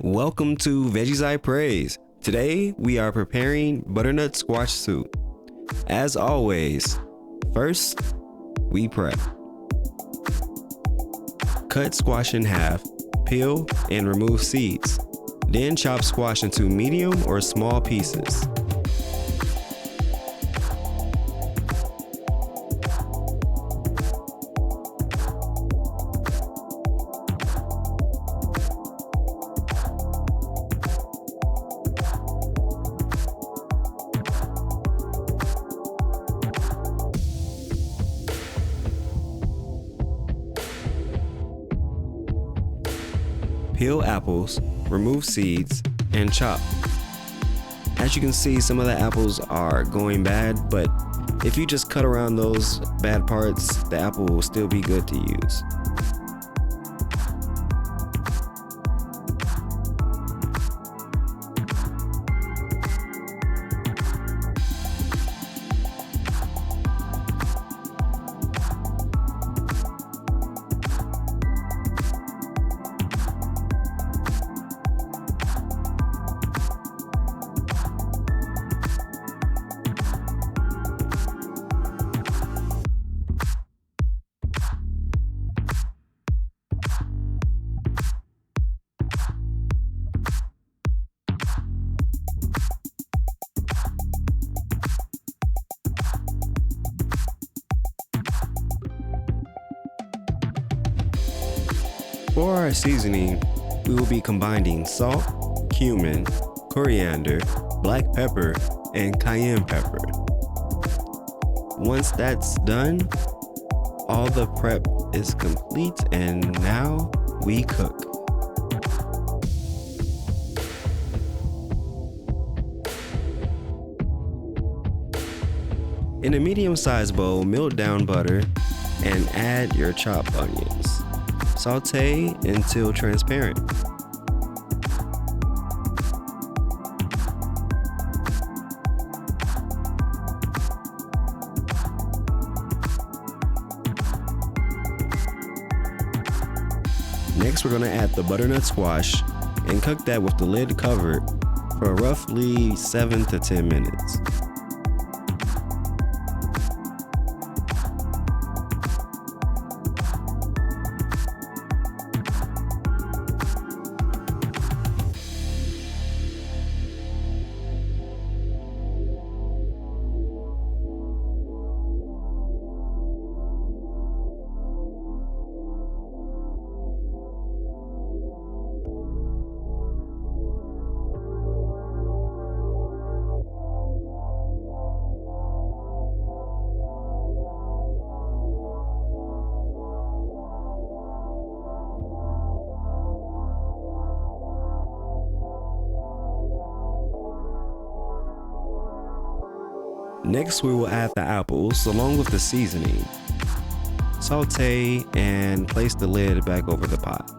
Welcome to Veggies I Praise. Today we are preparing butternut squash soup. As always, first we prep. Cut squash in half, peel and remove seeds. Then chop squash into medium or small pieces. Peel apples, remove seeds, and chop. As you can see, some of the apples are going bad, but if you just cut around those bad parts, the apple will still be good to use. For our seasoning, we will be combining salt, cumin, coriander, black pepper, and cayenne pepper. Once that's done, all the prep is complete and now we cook. In a medium-sized bowl, melt down butter and add your chopped onions. Saute until transparent. Next, we're going to add the butternut squash and cook that with the lid covered for roughly 7 to 10 minutes. Next, we will add the apples along with the seasoning. Saute and place the lid back over the pot.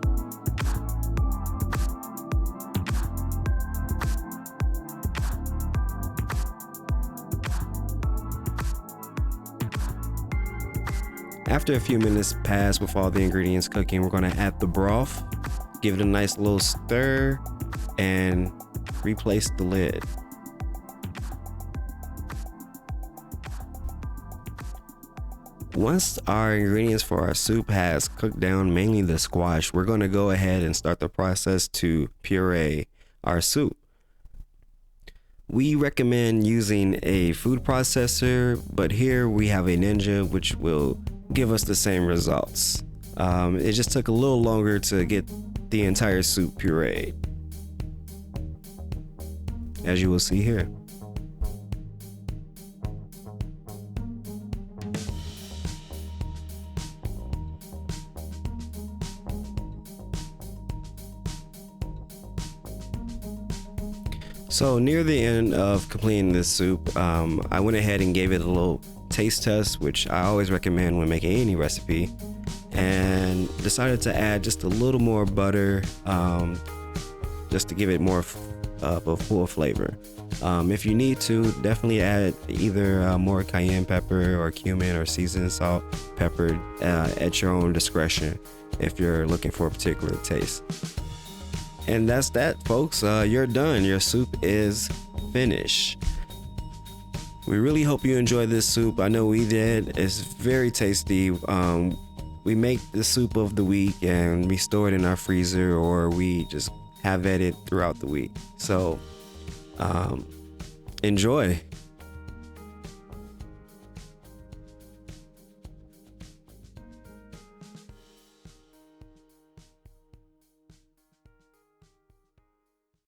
After a few minutes pass with all the ingredients cooking, we're going to add the broth, give it a nice little stir, and replace the lid. Once our ingredients for our soup has cooked down, mainly the squash, we're going to go ahead and start the process to puree our soup. We recommend using a food processor, but here we have a Ninja which will give us the same results. It just took a little longer to get the entire soup pureed, as you will see here. So near the end of completing this soup, I went ahead and gave it a little taste test, which I always recommend when making any recipe, and decided to add just a little more butter, just to give it more of a full flavor. If you need to, definitely add either more cayenne pepper or cumin or seasoned salt, pepper at your own discretion if you're looking for a particular taste. And that's that, folks. You're done. Your soup is finished. We really hope you enjoy this soup. I know we did. It's very tasty. We make the soup of the week and we store it in our freezer, or we just have at it throughout the week. So enjoy.